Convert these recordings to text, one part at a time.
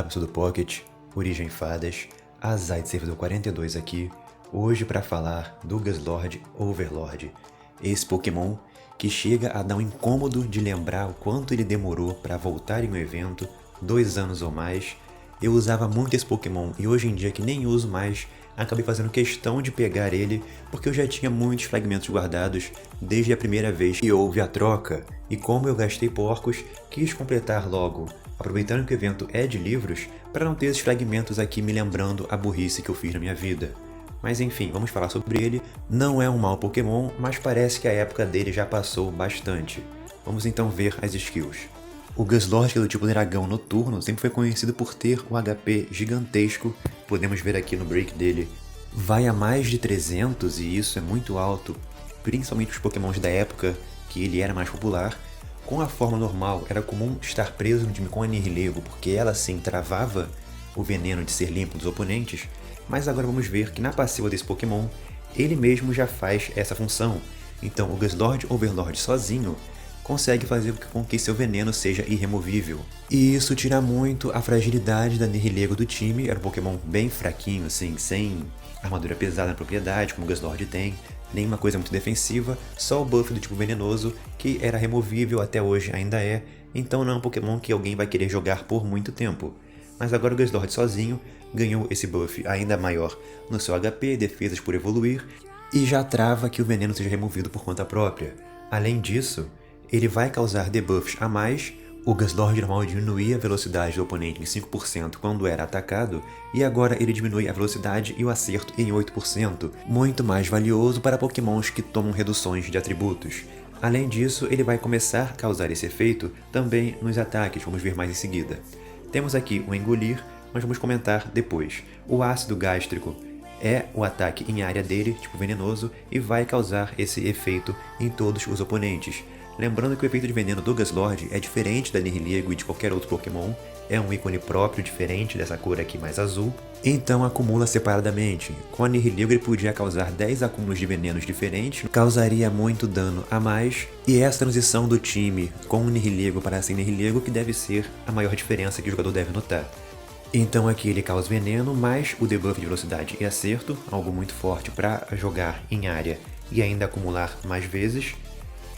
eu sou do Pocket, Origem Fadas, Azai de Servidor 42 aqui, hoje para falar do Guzzlord Overlord, esse Pokémon que chega a dar um incômodo de lembrar o quanto ele demorou para voltar em um evento, 2 anos ou mais. Eu usava muito esse Pokémon e hoje em dia que nem uso mais, acabei fazendo questão de pegar ele porque eu já tinha muitos fragmentos guardados desde a primeira vez que houve a troca, e como eu gastei porcos, quis completar logo, aproveitando que o evento é de livros, para não ter esses fragmentos aqui me lembrando a burrice que eu fiz na minha vida. Mas enfim, vamos falar sobre ele. Não é um mau Pokémon, mas parece que a época dele já passou bastante. Vamos então ver as skills. O Guzzlord, que é do tipo dragão noturno, sempre foi conhecido por ter um HP gigantesco. Podemos ver aqui no break dele, vai a mais de 300 e isso é muito alto, principalmente os Pokémons da época que ele era mais popular. Com a forma normal, era comum estar preso no time com a Nihilego, porque ela sim travava o veneno de ser limpo dos oponentes, mas agora vamos ver que na passiva desse Pokémon, ele mesmo já faz essa função. Então o Guzzlord Overlord sozinho consegue fazer com que seu veneno seja irremovível. E isso tira muito a fragilidade da Nihilego do time, era um Pokémon bem fraquinho, assim, sem armadura pesada na propriedade, como o Guzzlord tem, nenhuma coisa muito defensiva, só o buff do tipo venenoso, que era removível, até hoje ainda é, então não é um Pokémon que alguém vai querer jogar por muito tempo. Mas agora o Guzzlord sozinho ganhou esse buff ainda maior no seu HP, defesas por evoluir, e já trava que o veneno seja removido por conta própria. Além disso, ele vai causar debuffs a mais. O Guzzlord normal diminuía a velocidade do oponente em 5% quando era atacado, e agora ele diminui a velocidade e o acerto em 8%, muito mais valioso para Pokémons que tomam reduções de atributos. Além disso, ele vai começar a causar esse efeito também nos ataques, vamos ver mais em seguida. Temos aqui o Engolir, mas vamos comentar depois. O ácido gástrico é o ataque em área dele, tipo venenoso, e vai causar esse efeito em todos os oponentes. Lembrando que o efeito de veneno do Guzzlord é diferente da Nihilego e de qualquer outro Pokémon, é um ícone próprio diferente dessa cor aqui mais azul, então acumula separadamente. Com a Nihilego ele podia causar 10 acúmulos de venenos diferentes, causaria muito dano a mais, e essa transição do time com o Nihilego para sem Nihilego que deve ser a maior diferença que o jogador deve notar. Então aqui ele causa veneno, mais o debuff de velocidade e acerto, algo muito forte para jogar em área e ainda acumular mais vezes.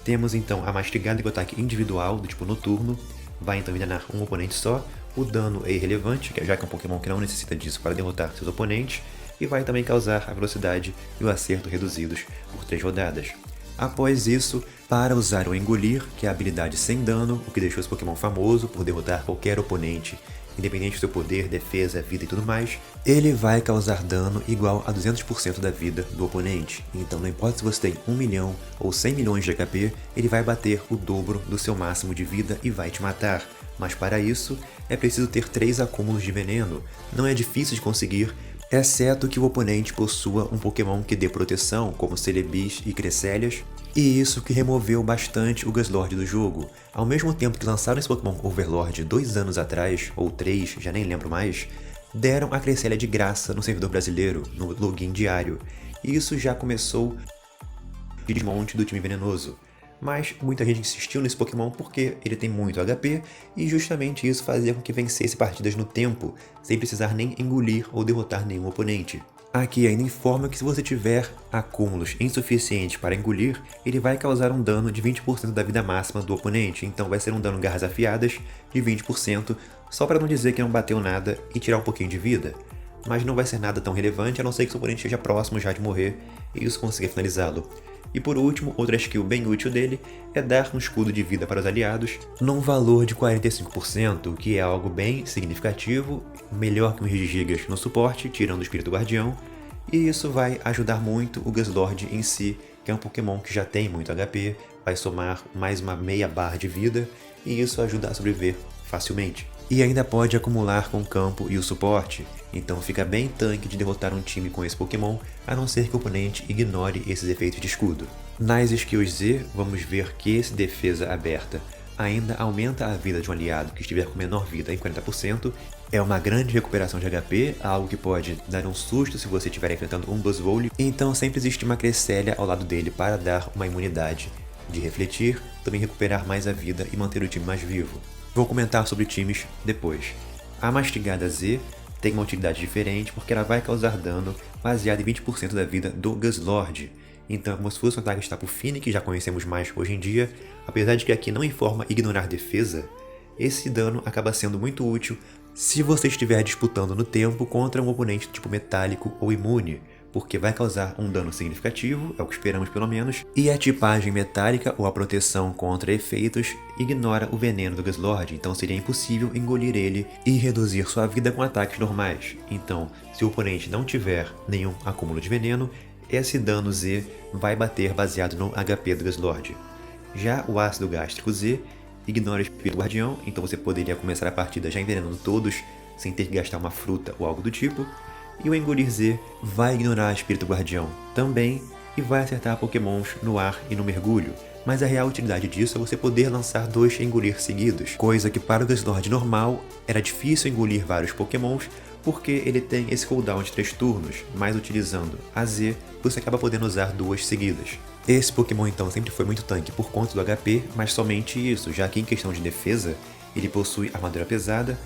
Temos então a mastigada com ataque individual do tipo noturno, vai então envenenar um oponente só, o dano é irrelevante, já que é um Pokémon que não necessita disso para derrotar seus oponentes, e vai também causar a velocidade e o acerto reduzidos por 3 rodadas. Após isso, para usar o Engolir, que é a habilidade sem dano, o que deixou esse Pokémon famoso por derrotar qualquer oponente, independente do seu poder, defesa, vida e tudo mais, ele vai causar dano igual a 200% da vida do oponente. Então não importa se você tem 1 milhão ou 100 milhões de HP, ele vai bater o dobro do seu máximo de vida e vai te matar. Mas para isso, é preciso ter 3 acúmulos de veneno. Não é difícil de conseguir, exceto que o oponente possua um Pokémon que dê proteção, como Celebi e Cresselia, e isso que removeu bastante o Guzzlord do jogo. Ao mesmo tempo que lançaram esse Pokémon Overlord 2 anos atrás, ou 3, já nem lembro mais, deram a Cresselia de graça no servidor brasileiro, no login diário, e isso já começou o desmonte do time venenoso. Mas muita gente insistiu nesse Pokémon porque ele tem muito HP, e justamente isso fazia com que vencesse partidas no tempo, sem precisar nem engolir ou derrotar nenhum oponente. Aqui ainda informa que se você tiver acúmulos insuficientes para engolir, ele vai causar um dano de 20% da vida máxima do oponente, então vai ser um dano garras afiadas de 20%, só para não dizer que não bateu nada e tirar um pouquinho de vida. Mas não vai ser nada tão relevante, a não ser que seu oponente esteja próximo já de morrer e isso consiga finalizá-lo. E por último, outra skill bem útil dele é dar um escudo de vida para os aliados num valor de 45%, que é algo bem significativo, melhor que uns gigas no suporte, tirando o Espírito Guardião, e isso vai ajudar muito o Guzzlord em si, que é um Pokémon que já tem muito HP, vai somar mais uma meia barra de vida, e isso ajuda a sobreviver facilmente. E ainda pode acumular com o campo e o suporte, então fica bem tanque de derrotar um time com esse Pokémon, a não ser que o oponente ignore esses efeitos de escudo. Nas skills Z, vamos ver que esse defesa aberta ainda aumenta a vida de um aliado que estiver com menor vida em 40%, é uma grande recuperação de HP, algo que pode dar um susto se você estiver enfrentando um Buzzwole, então sempre existe uma Cresselia ao lado dele para dar uma imunidade de refletir, também recuperar mais a vida e manter o time mais vivo. Vou comentar sobre times depois. A mastigada Z tem uma utilidade diferente porque ela vai causar dano baseado em 20% da vida do Guzzlord. Então é como se fosse um ataque de Tapu Fini, que já conhecemos mais hoje em dia, apesar de que aqui não informa ignorar defesa. Esse dano acaba sendo muito útil se você estiver disputando no tempo contra um oponente tipo metálico ou imune, porque vai causar um dano significativo, é o que esperamos pelo menos, e a tipagem metálica ou a proteção contra efeitos ignora o veneno do Guzzlord, então seria impossível engolir ele e reduzir sua vida com ataques normais. Então, se o oponente não tiver nenhum acúmulo de veneno, esse dano Z vai bater baseado no HP do Guzzlord. Já o ácido gástrico Z ignora o espírito guardião, então você poderia começar a partida já envenenando todos, sem ter que gastar uma fruta ou algo do tipo. E o engolir Z vai ignorar o espírito guardião também e vai acertar pokémons no ar e no mergulho. Mas a real utilidade disso é você poder lançar 2 engolir seguidos, coisa que para o Guzzlord normal era difícil engolir vários pokémons, porque ele tem esse cooldown de 3 turnos, mas utilizando a Z, você acaba podendo usar 2 seguidas. Esse Pokémon então sempre foi muito tanque por conta do HP, mas somente isso, já que em questão de defesa, ele possui armadura pesada,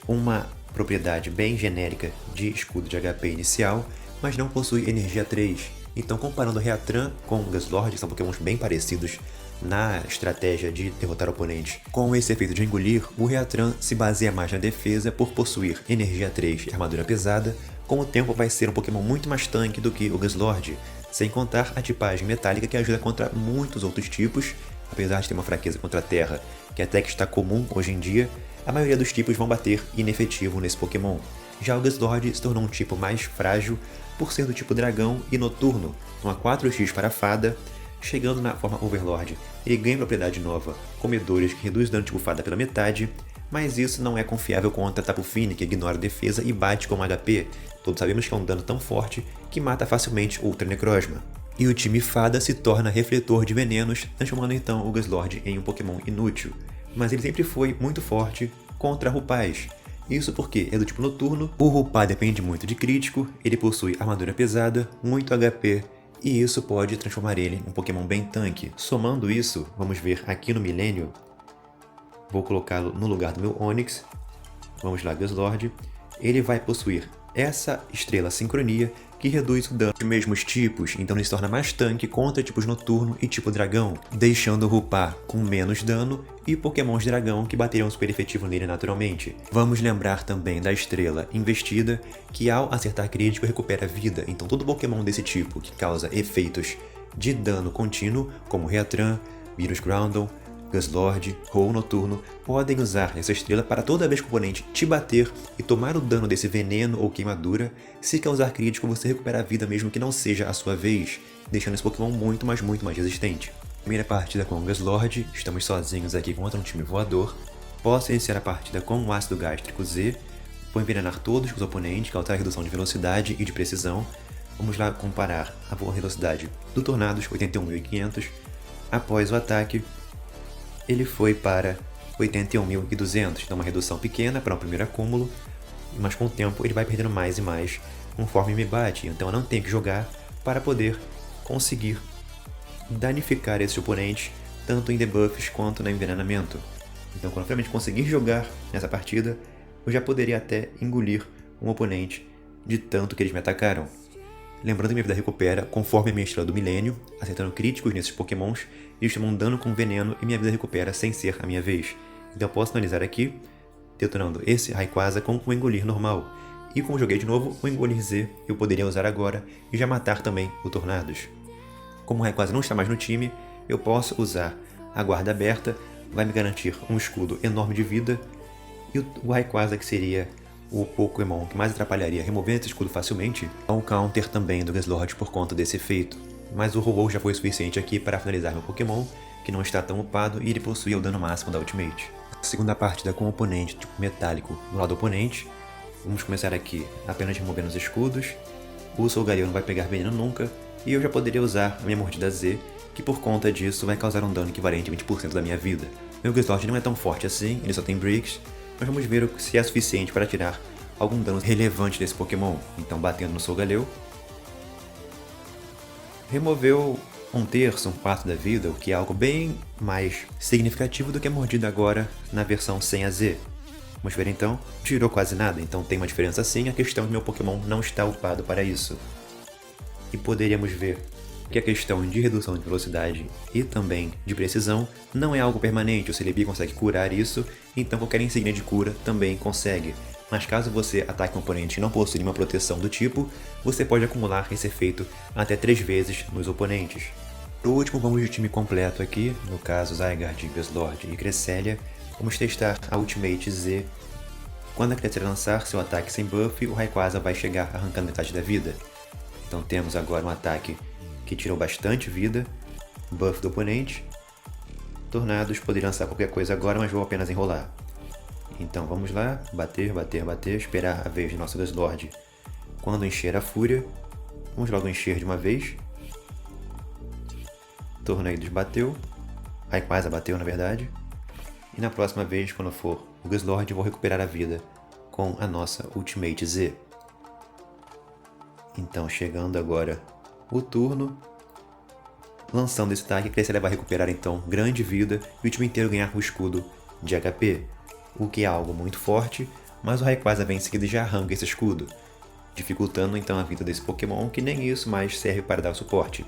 uma propriedade bem genérica de escudo de HP inicial, mas não possui energia 3. Então, comparando o Heatran com o Guzzlord, são Pokémons bem parecidos na estratégia de derrotar oponentes. Com esse efeito de engolir, o Heatran se baseia mais na defesa por possuir energia 3 e armadura pesada. Com o tempo vai ser um Pokémon muito mais tanque do que o Guzzlord, sem contar a tipagem metálica que ajuda contra muitos outros tipos. Apesar de ter uma fraqueza contra a terra, que até que está comum hoje em dia, a maioria dos tipos vão bater inefetivo nesse Pokémon. Já o Guzzlord se tornou um tipo mais frágil por ser do tipo dragão e noturno, uma 4x para a fada. Chegando na forma Overlord, ele ganha propriedade nova, Comedores, que reduz o dano tipo fada pela metade, mas isso não é confiável contra Tapu Fini, que ignora a defesa e bate com HP. Todos sabemos que é um dano tão forte que mata facilmente Ultra Necrozma. E o time fada se torna refletor de venenos, transformando então o Guzzlord em um Pokémon inútil. Mas ele sempre foi muito forte contra Rupais. Isso porque é do tipo noturno, o Rupá depende muito de crítico, ele possui armadura pesada, muito HP, e isso pode transformar ele em um Pokémon bem tanque. Somando isso, vamos ver aqui no Milênio, vou colocá-lo no lugar do meu Onix, vamos lá, Guzzlord, ele vai possuir essa estrela sincronia que reduz o dano de mesmos tipos, então ele se torna mais tanque contra tipos noturno e tipo dragão, deixando o Rupá com menos dano e pokémons dragão que bateriam super efetivo nele naturalmente. Vamos lembrar também da estrela investida, que ao acertar crítico recupera vida, então todo pokémon desse tipo que causa efeitos de dano contínuo, como Heatran, Virus Groudon, Guzzlord ou Noturno, podem usar essa estrela para toda vez que o oponente te bater e tomar o dano desse veneno ou queimadura. Se causar crítico, você recupera a vida mesmo que não seja a sua vez, deixando esse Pokémon muito mais resistente. Primeira partida com o Guzzlord, estamos sozinhos aqui contra um time voador. Posso iniciar a partida com o ácido gástrico Z, vou envenenar todos os oponentes, causar redução de velocidade e de precisão. Vamos lá comparar a velocidade do Tornados, 81.500, após o ataque. Ele foi para 81.200, então uma redução pequena para um primeiro acúmulo, mas com o tempo ele vai perdendo mais e mais conforme me bate, então eu não tenho que jogar para poder conseguir danificar esse oponente, tanto em debuffs quanto no envenenamento. Então quando eu realmente conseguir jogar nessa partida, eu já poderia até engolir um oponente de tanto que eles me atacaram. Lembrando que minha vida recupera conforme a minha estrela do milênio, acertando críticos nesses pokémons, eles tomam dano com veneno e minha vida recupera sem ser a minha vez. Então eu posso finalizar aqui, detonando esse Rayquaza com o engolir normal. E como joguei de novo, o engolir Z eu poderia usar agora e já matar também o Tornados. Como o Rayquaza não está mais no time, eu posso usar a guarda aberta, vai me garantir um escudo enorme de vida, e o Rayquaza, que seria o Pokémon que mais atrapalharia removendo esse escudo facilmente, é um counter também do Guzzlord por conta desse efeito. Mas o robô já foi suficiente aqui para finalizar meu Pokémon, que não está tão upado e ele possui o dano máximo da Ultimate. Segunda partida com o oponente tipo metálico do lado do oponente. Vamos começar aqui apenas removendo os escudos. O Solgaleo não vai pegar veneno nunca, e eu já poderia usar a minha mordida Z, que por conta disso vai causar um dano equivalente a 20% da minha vida. Meu Guzzlord não é tão forte assim, ele só tem Bricks, mas vamos ver se é suficiente para tirar algum dano relevante desse Pokémon. Então batendo no Solgaleo, removeu 1/3, 1/4 da vida, o que é algo bem mais significativo do que a mordida agora na versão sem a Z. Vamos ver então, tirou quase nada, então tem uma diferença sim, a questão é que meu Pokémon não está upado para isso. E poderíamos ver que a questão de redução de velocidade e também de precisão não é algo permanente, o Celebi consegue curar isso, então qualquer insígnia de cura também consegue. Mas caso você ataque um oponente e não possui nenhuma proteção do tipo, você pode acumular esse efeito até 3 vezes nos oponentes. Por último, vamos de time completo aqui, no caso Zygarde, Guzzlord e Cresselia. Vamos testar a Ultimate Z. Quando a Cresselia lançar seu ataque sem buff, o Rayquaza vai chegar arrancando metade da vida. Então temos agora um ataque que tirou bastante vida, buff do oponente. Tornados, poderia lançar qualquer coisa agora, mas vou apenas enrolar. Então vamos lá, bater, bater, bater, esperar a vez do nosso Guzzlord. Quando encher a fúria, vamos logo encher de uma vez. Tornados bateu, Rayquaza bateu na verdade. E na próxima vez, quando for o Guzzlord, eu vou recuperar a vida com a nossa Ultimate Z. Então chegando agora o turno, lançando esse ataque, a Cresselia vai recuperar então grande vida e o time inteiro ganhar o escudo de HP, o que é algo muito forte, mas o Rayquaza vem em seguida e já arranca esse escudo, dificultando então a vida desse Pokémon, que nem isso mais serve para dar suporte.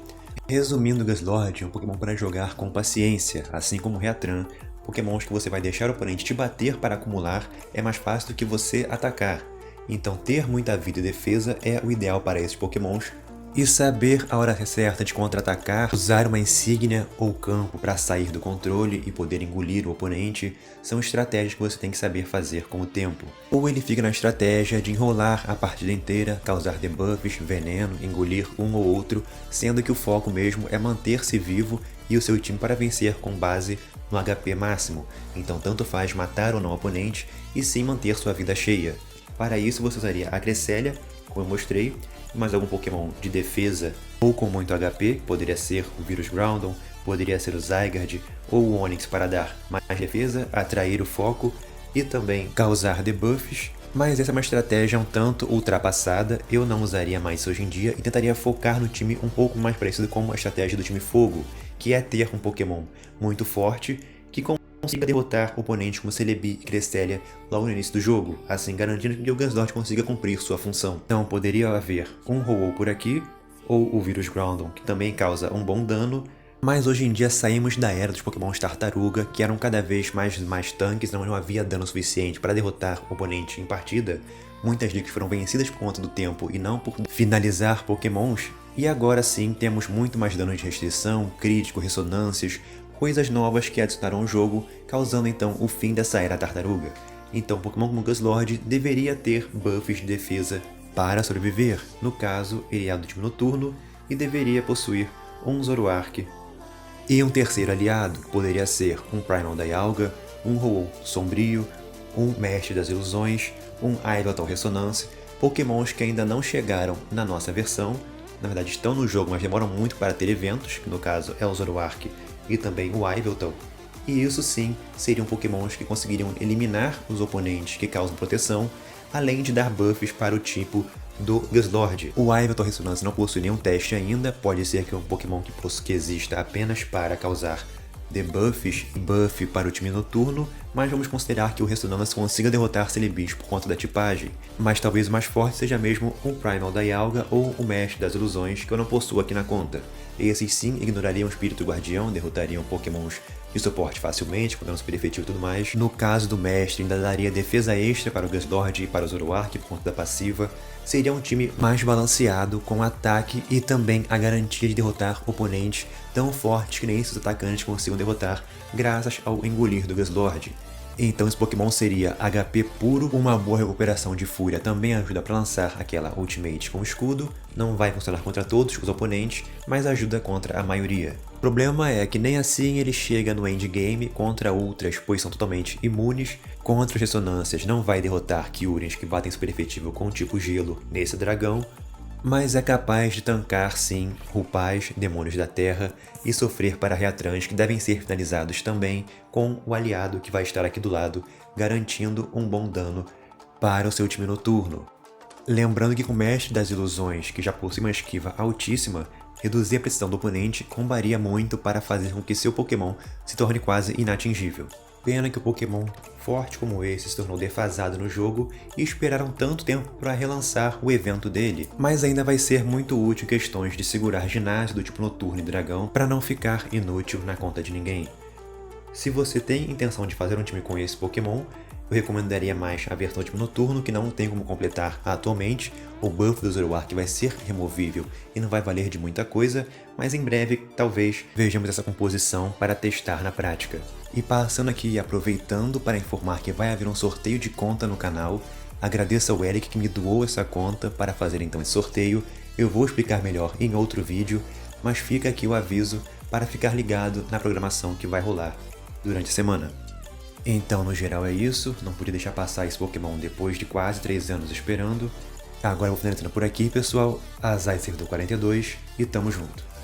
Resumindo, o Guzzlord é um Pokémon para jogar com paciência, assim como o Heatran, Pokémons que você vai deixar o oponente te bater para acumular é mais fácil do que você atacar. Então ter muita vida e defesa é o ideal para esses Pokémons. E saber a hora certa de contra-atacar, usar uma insígnia ou campo para sair do controle e poder engolir o oponente, são estratégias que você tem que saber fazer com o tempo. Ou ele fica na estratégia de enrolar a partida inteira, causar debuffs, veneno, engolir um ou outro, sendo que o foco mesmo é manter-se vivo e o seu time para vencer com base no HP máximo. Então tanto faz matar ou não o oponente e sim manter sua vida cheia. Para isso você usaria a Cresselia, como eu mostrei, mais algum Pokémon de defesa ou com muito HP, poderia ser o Virus Groudon, poderia ser o Zygarde ou o Onix para dar mais defesa, atrair o foco e também causar debuffs. Mas essa é uma estratégia um tanto ultrapassada, eu não usaria mais hoje em dia e tentaria focar no time um pouco mais parecido com a estratégia do time Fogo, que é ter um Pokémon muito forte que consiga derrotar oponentes como Celebi e Cresselia logo no início do jogo, assim garantindo que o Guzzlord consiga cumprir sua função. Então poderia haver um Ho-Oh por aqui, ou o Virus Groudon, que também causa um bom dano, mas hoje em dia saímos da era dos Pokémons tartaruga, que eram cada vez mais tanques, não havia dano suficiente para derrotar o oponente em partida. Muitas ligas foram vencidas por conta do tempo e não por finalizar Pokémons, e agora sim temos muito mais dano de restrição, crítico, ressonâncias, coisas novas que adicionaram ao jogo, causando então o fim dessa era tartaruga. Então Pokémon como Guzzlord deveria ter buffs de defesa para sobreviver, no caso ele é do time noturno e deveria possuir um Zoroark. E um terceiro aliado poderia ser um Primal Dialga, um Ho-Oh sombrio, um Mestre das Ilusões, um Yveltal Ressonance, Pokémons que ainda não chegaram na nossa versão, na verdade estão no jogo mas demoram muito para ter eventos, que no caso é o Zoroark e também o Yveltal, e isso sim seriam Pokémons que conseguiriam eliminar os oponentes que causam proteção, além de dar buffs para o tipo do Guzzlord. O Yveltal Ressonance não possui nenhum teste ainda, pode ser que é um Pokémon que exista apenas para causar debuffs e buff para o time noturno, mas vamos considerar que o Ressonance consiga derrotar Celebis por conta da tipagem, mas talvez o mais forte seja mesmo um Primal Dialga ou o Mestre das Ilusões que eu não possuo aqui na conta. Esses sim ignorariam o Espírito Guardião, derrotariam Pokémons de suporte facilmente, com dano super efetivo e tudo mais. No caso do Mestre, ainda daria defesa extra para o Guzzlord e para o Zoroark por conta da passiva. Seria um time mais balanceado, com ataque e também a garantia de derrotar oponentes tão fortes que nem esses atacantes consigam derrotar, graças ao engolir do Guzzlord. Então esse Pokémon seria HP puro, uma boa recuperação de fúria também ajuda para lançar aquela Ultimate com escudo, não vai funcionar contra todos os oponentes, mas ajuda contra a maioria. O problema é que nem assim ele chega no endgame contra Ultras, pois são totalmente imunes, contra as ressonâncias não vai derrotar Kyureans que batem super efetivo com o tipo gelo nesse dragão, mas é capaz de tancar sim Rupais, Demônios da Terra e sofrer para Reatrans que devem ser finalizados também com o aliado que vai estar aqui do lado, garantindo um bom dano para o seu time noturno. Lembrando que com o Mestre das Ilusões, que já possui uma esquiva altíssima, reduzir a precisão do oponente combaria muito para fazer com que seu Pokémon se torne quase inatingível. Pena que o Pokémon forte como esse se tornou defasado no jogo e esperaram tanto tempo para relançar o evento dele, mas ainda vai ser muito útil em questões de segurar ginásio do tipo Noturno e Dragão para não ficar inútil na conta de ninguém. Se você tem intenção de fazer um time com esse Pokémon, eu recomendaria mais a versão tipo Noturno, que não tem como completar atualmente. O buff do Zoroark vai ser removível e não vai valer de muita coisa, mas em breve talvez vejamos essa composição para testar na prática. E passando aqui e aproveitando para informar que vai haver um sorteio de conta no canal, agradeço ao Eric que me doou essa conta para fazer então esse sorteio. Eu vou explicar melhor em outro vídeo, mas fica aqui o aviso para ficar ligado na programação que vai rolar durante a semana. Então, no geral é isso, não podia deixar passar esse Pokémon depois de quase 3 anos esperando. Agora eu vou finalizando por aqui, pessoal. A Zaitsev do 42 e tamo junto.